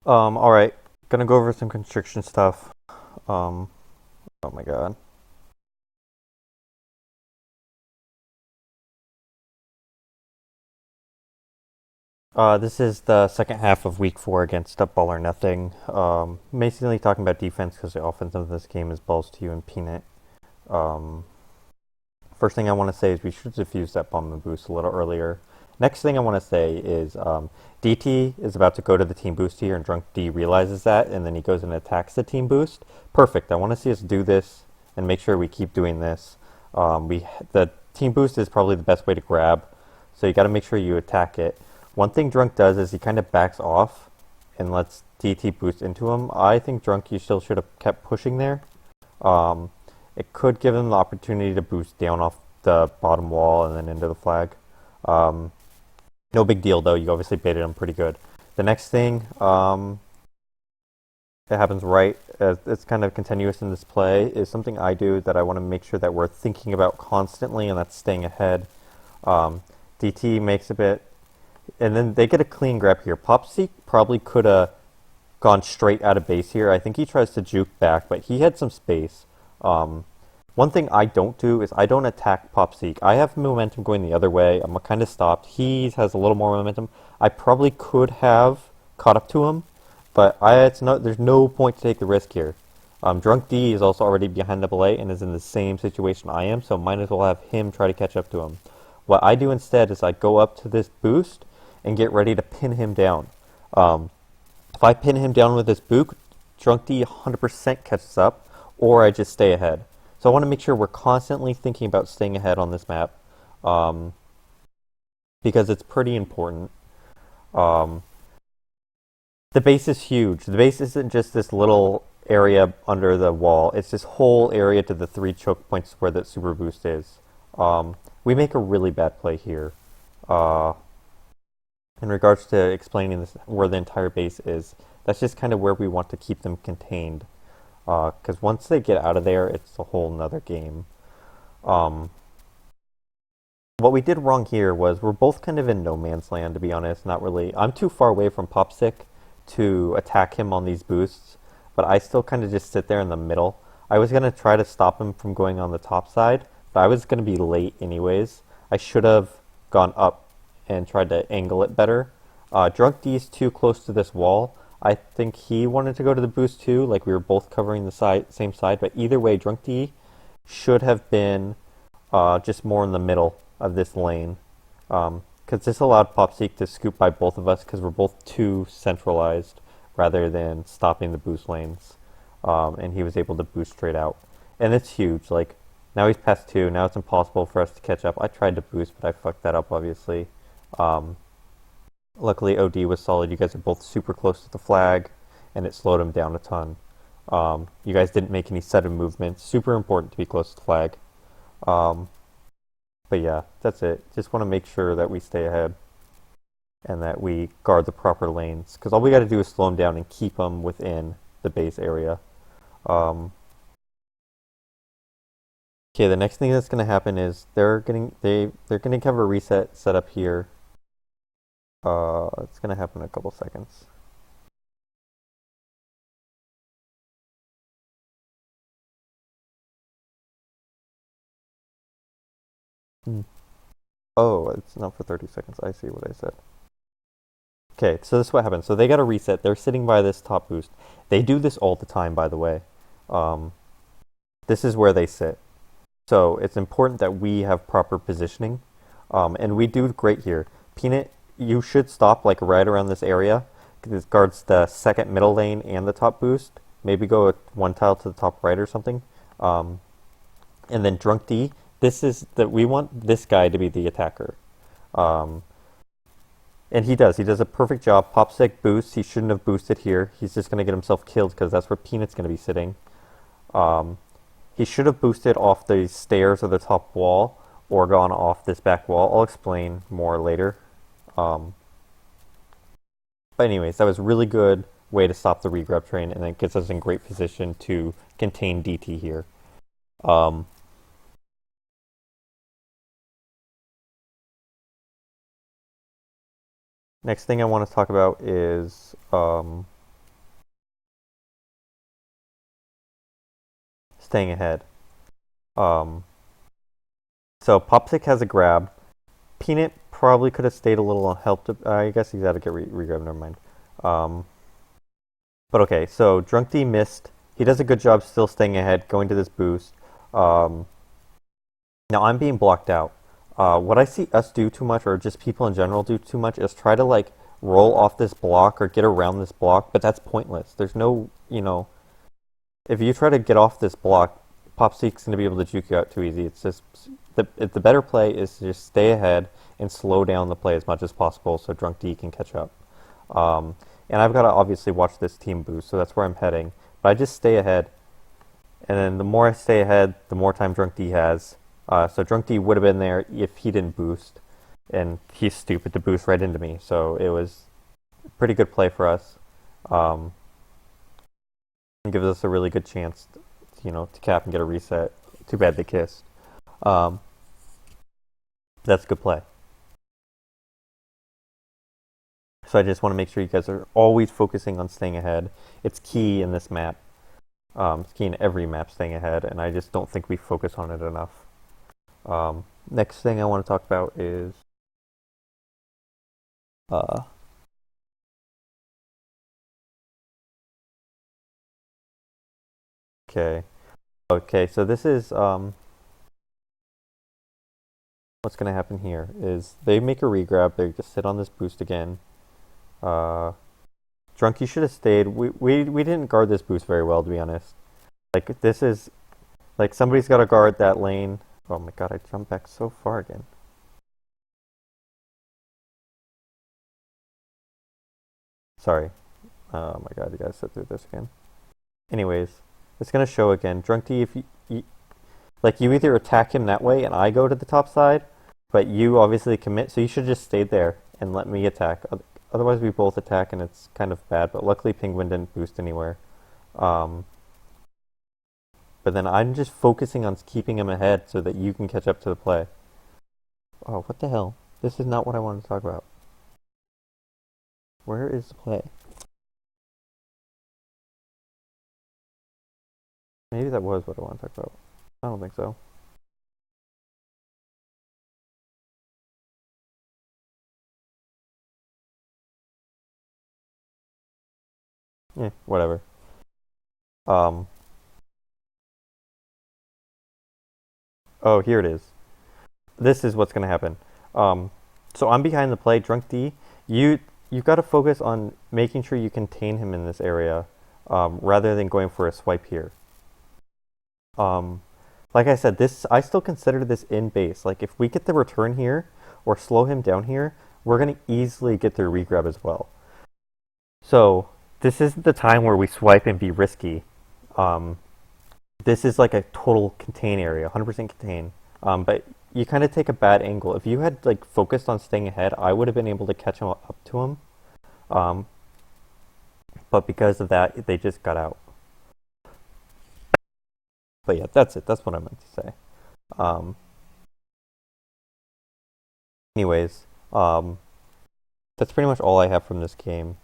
Alright. Gonna go over some constriction stuff. Um, oh my god. This is the second half of week 4 against All or Nothing. Basically talking about defense because the offense of this game is balls to you and peanut. Um, First thing I want to say is we should diffuse that bomb and boost a little earlier. Next thing I want to say is DT is about to go to the team boost here, and Drunk D realizes that, and then he goes and attacks the team boost. Perfect. I want to see us do this and make sure we keep doing this. The team boost is probably the best way to grab, so you got to make sure you attack it. One thing Drunk does is he kind of backs off and lets DT boost into him. I think Drunk, you still should have kept pushing there. Um, it could give them the opportunity to boost down off the bottom wall and then into the flag. Um, no big deal though. You obviously baited them pretty good. The next thing, it happens right as it's kind of continuous in this play, is something I do that I want to make sure that we're thinking about constantly, and that's staying ahead. DT makes a bit, and then they get a clean grab here. Popseek probably could have gone straight out of base here. I think he tries to juke back, but he had some space. Um, One thing I don't do is I don't attack Popseek. I have momentum going the other way. I'm kind of stopped. He has a little more momentum. I probably could have caught up to him, but there's no point to take the risk here. Drunk D is also already behind double A and is in the same situation I am, so might as well have him try to catch up to him. What I do instead is I go up to this boost and get ready to pin him down. Um, if I pin him down with this boot, Drunk D 100% catches up, or I just stay ahead. So I want to make sure we're constantly thinking about staying ahead on this map, um, because it's pretty important. Um, the base is huge. The base isn't just this little area under the wall. It's this whole area to the 3 choke points where that super boost is. We make a really bad play here. Uh, in regards to explaining this, where the entire base is, that's just kind of where we want to keep them contained. Because once they get out of there, it's a whole nother game. Um, what we did wrong here was we're both kind of in no man's land, to be honest. Not really. I'm too far away from Popsick to attack him on these boosts, but I still kind of just sit there in the middle. I was going to try to stop him from going on the top side, but I was going to be late anyways. I should have gone up and tried to angle it better. Drunk D's too close to this wall. I think he wanted to go to the boost too, like we were both covering the same side, but either way, Drunk D should have been just more in the middle of this lane. Because this allowed Popseek to scoop by both of us because we're both too centralized rather than stopping the boost lanes. And he was able to boost straight out. And it's huge. Like, now he's past 2. Now it's impossible for us to catch up. I tried to boost, but I fucked that up, obviously. Um, Luckily, OD was solid. You guys are both super close to the flag, and it slowed him down a ton. You guys didn't make any sudden movements. Super important to be close to the flag. Um, but yeah, that's it. Just want to make sure that we stay ahead and that we guard the proper lanes. Because all we got to do is slow them down and keep them within the base area. Um, okay, the next thing that's going to happen is they're going to have a reset set up here. It's going to happen in a couple seconds. Hmm. Oh, it's not for 30 seconds. I see what I said. Okay, so this is what happens. So they got a reset. They're sitting by this top boost. They do this all the time, by the way. Um, this is where they sit. So it's important that we have proper positioning. And we do great here. Peanut, you should stop like right around this area. This guards the second middle lane and the top boost. Maybe go one tile to the top right or something. And then Drunk D, we want this guy to be the attacker. Um, and he does. He does a perfect job. Popsick boosts. He shouldn't have boosted here. He's just going to get himself killed because that's where Peanut's going to be sitting. Um, he should have boosted off the stairs or the top wall or gone off this back wall. I'll explain more later. But anyways, that was a really good way to stop the regrab train, and it gets us in great position to contain DT here. Um, Next thing I want to talk about is staying ahead. Um, so Popsick has a grab. Peanut probably could have stayed a little helped. I guess he's got to get regrab. Never mind. Um, but okay, so Drunk D missed. He does a good job still staying ahead, going to this boost. Um, Now I'm being blocked out. What I see us do too much, or just people in general do too much, is try to like roll off this block or get around this block, but that's pointless. There's no, if you try to get off this block, Popseek's going to be able to juke you out too easy. It's just the better play is to just stay ahead and slow down the play as much as possible so Drunk D can catch up. And I've got to obviously watch this team boost, so that's where I'm heading. But I just stay ahead, and then the more I stay ahead, the more time Drunk D has. So Drunk D would have been there if he didn't boost, and he's stupid to boost right into me. So it was a pretty good play for us. And gives us a really good chance, to cap and get a reset. Too bad they kissed. That's a good play. So I just want to make sure you guys are always focusing on staying ahead. It's key in this map. It's key in every map, staying ahead, and I just don't think we focus on it enough. Next thing I want to talk about is okay, so this is what's gonna happen here is they make a regrab, they just sit on this boost again. Drunk, you should have stayed. We didn't guard this boost very well, to be honest. Like this is like somebody's gotta guard that lane. Oh my god, I jumped back so far again. Sorry. Oh my god, you gotta sit through this again. Anyways, it's gonna show again. Drunk D, if you either attack him that way and I go to the top side, but you obviously commit, so you should just stay there and let me attack. Otherwise, we both attack and it's kind of bad. But luckily, Penguin didn't boost anywhere. But then I'm just focusing on keeping him ahead so that you can catch up to the play. Oh, what the hell? This is not what I wanted to talk about. Where is the play? Maybe that was what I wanted to talk about. I don't think so. Yeah, whatever. Oh, here it is. This is what's gonna happen. So I'm behind the play. Drunk D, you've got to focus on making sure you contain him in this area, rather than going for a swipe here. Like I said, I still consider this in base. Like if we get the return here or slow him down here, we're gonna easily get their regrab as well. So this isn't the time where we swipe and be risky. This is like a total contain area, 100% contain. But you kind of take a bad angle. If you had like focused on staying ahead, I would have been able to catch him up to him. But because of that, they just got out. But yeah, that's it. That's what I meant to say. Anyways, that's pretty much all I have from this game.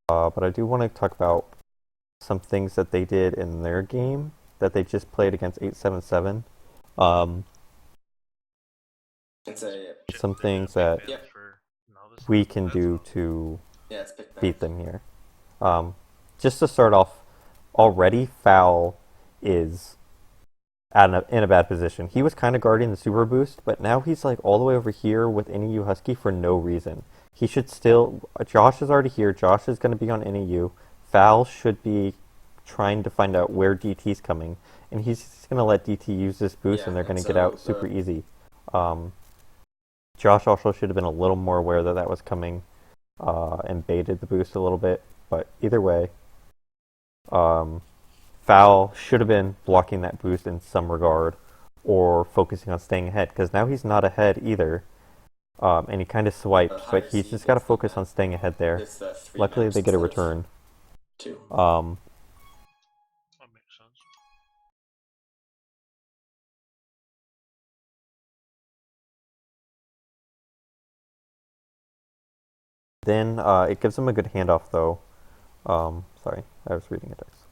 But I do want to talk about some things that they did in their game that they just played against 877. Some things that we can do to beat them here. Just to start off, already Foul is in a bad position. He was kind of guarding the super boost, but now he's like all the way over here with NEU Husky for no reason. He should still. Josh is already here. Josh is going to be on NEU. Foul should be trying to find out where DT's coming, and he's going to let DT use this boost, and they're going to get out super easy. Josh also should have been a little more aware that that was coming, and baited the boost a little bit. But either way, Foul should have been blocking that boost in some regard, or focusing on staying ahead, because now he's not ahead either. And he kind of swipes, but he's just got to focus on staying ahead there. Luckily, they get a return. That makes sense. Then it gives him a good handoff, though. Sorry, I was reading a text.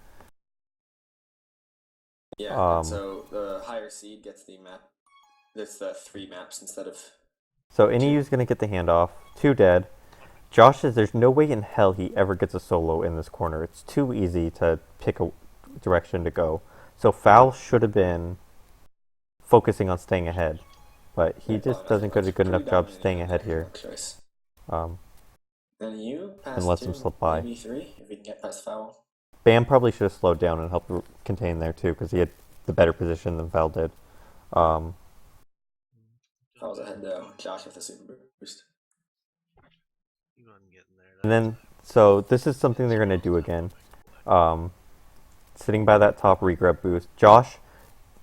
Yeah, and Um, so the higher seed gets the map. There's the 3 maps instead of so 2. NEU's gonna get the handoff. 2 dead. Josh says there's no way in hell he ever gets a solo in this corner. It's too easy to pick a direction to go. So Foul should have been focusing on staying ahead, but he Right, just I doesn't think do a looks good pretty enough job dominating staying out ahead there. here, Luck choice. um, Then you and pass lets him 2, slip by. maybe 3, if we can get past foul. Bam probably should have slowed down and helped contain there too, because he had the better position than Foul did. Um, Foul's ahead though. Josh with the super boost. You wasn't getting there. and then, so this is something they're going to do again. Sitting by that top regrab boost. Josh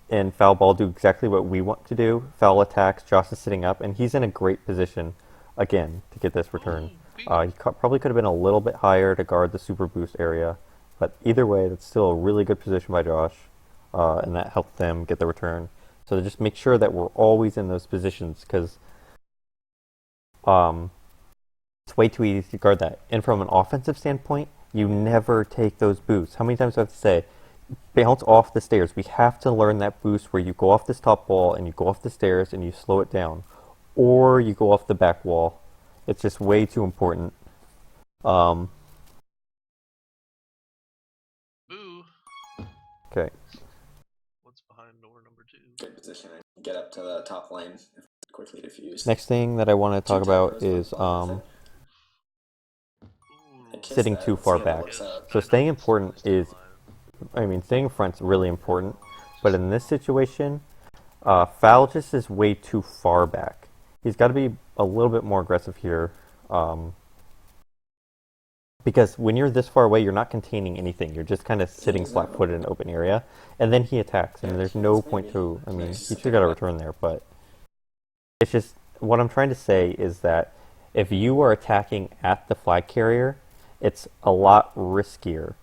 and Foul Ball do exactly what we want to do. Foul attacks, Josh is sitting up, and he's in a great position, again, to get this return. Probably could have been a little bit higher to guard the super boost area, but either way, that's still a really good position by Josh, and that helped them get the return. So just make sure that we're always in those positions, because it's way too easy to guard that. And from an offensive standpoint, you never take those boosts. How many times do I have to say, bounce off the stairs? We have to learn that boost where you go off this top wall and you go off the stairs and you slow it down. Or you go off the back wall. It's just way too important. Boo. Okay. What's behind door number 2? Good positioning. Get up to the top lane if it's quickly diffused. Next thing that I want to talk about is sitting too far back. So staying important is, staying in front's really important, but in this situation, Foul just is way too far back. He's got to be a little bit more aggressive here, because when you're this far away, you're not containing anything. You're just kind of sitting flat-footed in an open area, and then he attacks, and there's no point to. He should have got a return there, but it's just what I'm trying to say is that if you are attacking at the flag carrier, it's a lot riskier.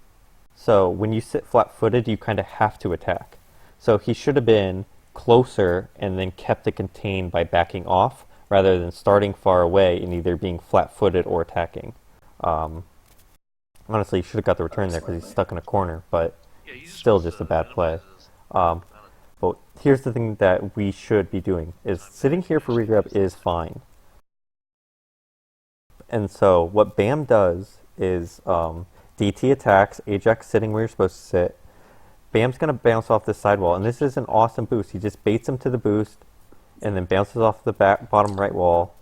So when you sit flat-footed, you kind of have to attack. So he should have been closer and then kept it contained by backing off, rather than starting far away and either being flat-footed or attacking. Honestly, he should have got the return there because he's stuck in a corner, but still just a bad play. But here's the thing that we should be doing, is sitting here for regrab is fine. And so what Bam does is DT attacks, Ajax sitting where you're supposed to sit. Bam's going to bounce off this sidewall, and this is an awesome boost. He just baits him to the boost, and then bounces off the bottom right wall,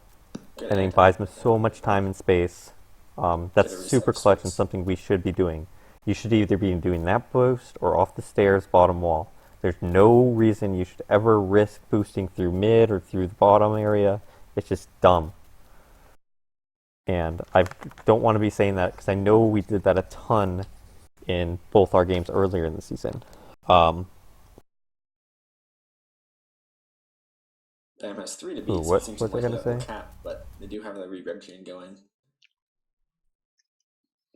and then buys him so much time and space. That's super clutch and something we should be doing. You should either be doing that boost or off the stairs, bottom wall. There's no reason you should ever risk boosting through mid or through the bottom area. It's just dumb. And I don't want to be saying that because I know we did that a ton in both our games earlier in the season. Bam has 3 to beat, what seems was I going to say? Cap, but they do have the regrab chain going.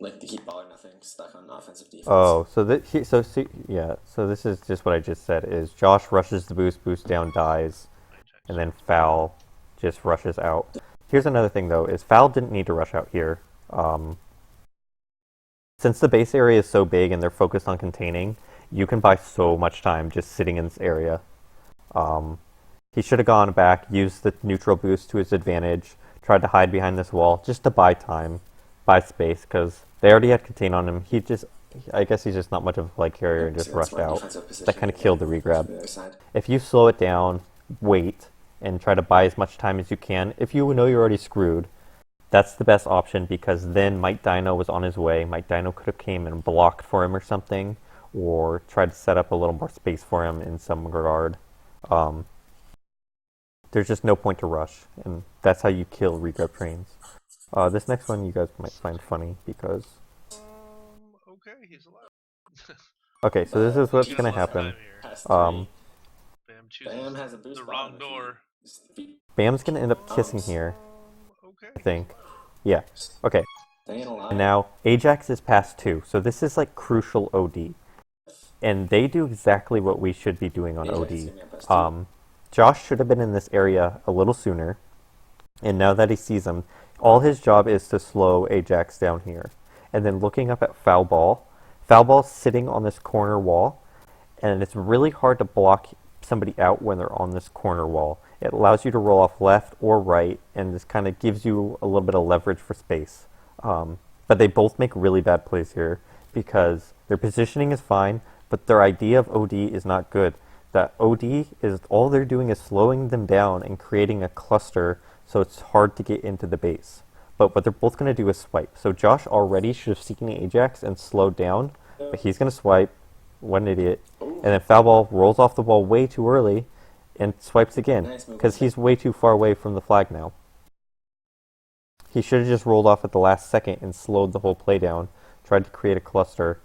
Like to keep all or nothing stuck on offensive defense. Oh, so this is just what I just said. Is Josh rushes the boost down, dies, and then Foul just rushes out. Here's another thing though: is Foul didn't need to rush out here. Since the base area is so big and they're focused on containing, you can buy so much time just sitting in this area. He should have gone back, used the neutral boost to his advantage, tried to hide behind this wall just to buy time, buy space, because they already had contain on him. I guess he's just not much of a flag carrier and just rushed out. That kind of killed the regrab. If you slow it down, wait, and try to buy as much time as you can, if you know you're already screwed, that's the best option, because then Mike Dino was on his way. Mike Dino could have came and blocked for him or something, or tried to set up a little more space for him in some regard. There's just no point to rush, and that's how you kill regrab trains. This next one you guys might find funny because... Okay, he's alive. Okay, so this is what's going to happen. Bam has a boost. The wrong door. Bam's going to end up kissing here, I think. Yeah, okay. And now, Ajax is past 2, so this is like crucial OD. And they do exactly what we should be doing on OD. Josh should have been in this area a little sooner, and now that he sees him, all his job is to slow Ajax down here. And then looking up at Foul Ball. Foul Ball's sitting on this corner wall, and it's really hard to block somebody out when they're on this corner wall. It allows you to roll off left or right, and this kind of gives you a little bit of leverage for space. But they both make really bad plays here because their positioning is fine, but their idea of OD is not good. That OD is all they're doing is slowing them down and creating a cluster so it's hard to get into the base. But what they're both going to do is swipe. So Josh already should have seen the Ajax and slowed down, but he's going to swipe. What an idiot. And then foul ball rolls off the ball way too early and swipes again because he's way too far away from the flag now. He should have just rolled off at the last second and slowed the whole play down, tried to create a cluster,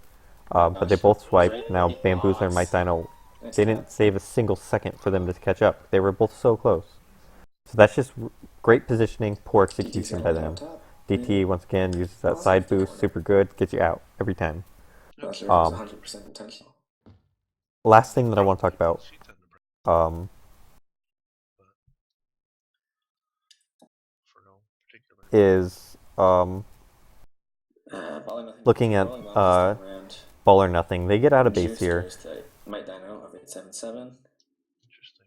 but they both swiped. Now Bamboozler and Mike Dino, they didn't save a single second for them to catch up. They were both so close. So that's just great positioning, poor execution by them. DT, once again, uses that side boost, super good, gets you out every time. Not sure if it was 100% intentional. Last thing that I want to talk about She tend to break, but for no particular. is looking at ball or nothing. They get out of base here. Might Dino of 877. Interesting.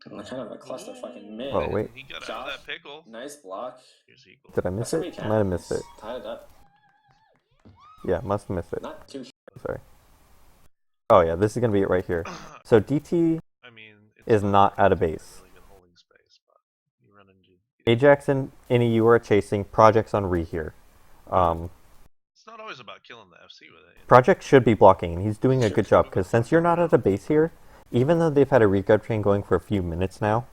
And kind of a cluster fucking mid. Oh, wait. He got out of that pickle. Nice block. Here's Eagle. Did I miss it? I might have missed it. Tied it up. Yeah, must have missed it. Not too Sorry. Oh yeah, this is going to be it right here. So DT I mean, is not out of base. really good holding space, but you run into Ajax and NEU are chasing. Project's on re here. It's not always about killing the FC with it. Project should be blocking, and he's doing a good job, because since you're not at a base here, even though they've had a regrab train going for a few minutes now,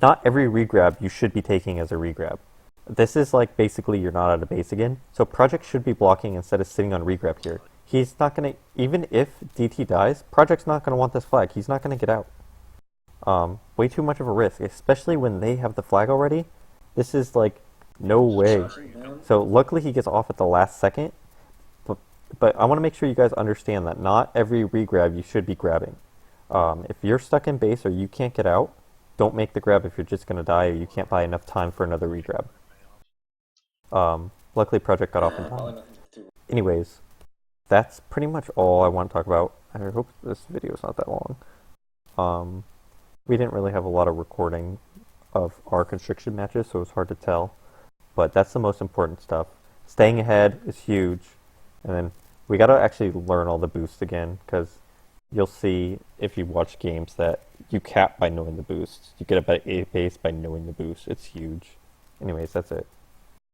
not every regrab you should be taking as a regrab. This is like basically you're not at a base again, so Project should be blocking instead of sitting on regrab here. He's not going to, even if DT dies, Project's not going to want this flag. He's not going to get out. Way too much of a risk, especially when they have the flag already. This is like, no way. So luckily he gets off at the last second, but I want to make sure you guys understand that not every regrab you should be grabbing. If you're stuck in base or you can't get out, don't make the grab if you're just going to die or you can't buy enough time for another regrab. Luckily Project got off in time. Anyways, that's pretty much all I want to talk about. I hope this video is not that long. We didn't really have a lot of recording of our constriction matches, so it's hard to tell. But that's the most important stuff. Staying ahead is huge. And then we got to actually learn all the boosts again, because you'll see if you watch games that you cap by knowing the boosts. You get a base by knowing the boost. It's huge. Anyways, that's it.